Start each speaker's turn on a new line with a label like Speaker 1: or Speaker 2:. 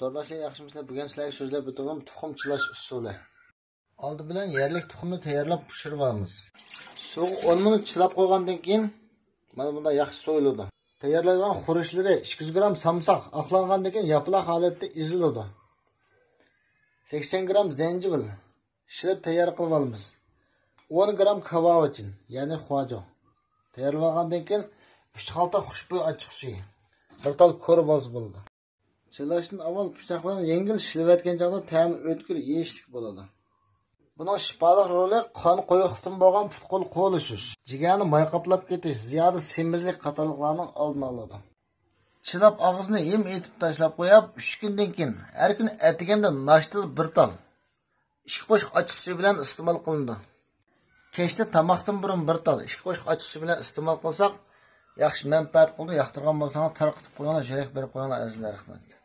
Speaker 1: Tordaşı yaxşımızla bugün sizlerge sözlep o'tadigan tuxum chilash usuli. Oldi bilan yerlik tuxumni tayyorlab pishirib olamiz. Suv 10 minut chilab qo'ygandan keyin mana bunda yaxshi so'yiladi. Tayyorlangan xurishlari 200 gram samsoq oqlangandan keyin yaproq holatda eziladi. 80 gram zencevil shilib tayyor qilib olamiz. 10 gram kavovichin, ya'ni xo'jo. Tayyorlangandan keyin 3 xalta xushbo'y ochiq suv. Bir tal ko'r bo'lsa bo'ladi. Chilashdan avval pichoq bilan yengil shilvatgan chog'da ta'mi o'tkir, yeyishlik bo'ladi. Buning shifoliq roli qon qo'yiqdan bo'lgan putqul qo'lishish, jigarni may qoplab ketish, ziyoda semizlik qatorliqlarning oldini oladi. Chilab og'izni yem etib tashlab qo'yib, 3 kundan keyin har kuni atiganda nashtil bir tal 2 qo'shiq ochiq suv bilan iste'mol qilindi. Kechda tomoqdan burun bir tal 2 qo'shiq ochiq suv bilan iste'mol qilsak, yaxshi manfaat qiladi. Yoqtirgan bo'lsangiz tarqitib qo'yinglar, jirak berib qo'yinglar azizlar, rahmat.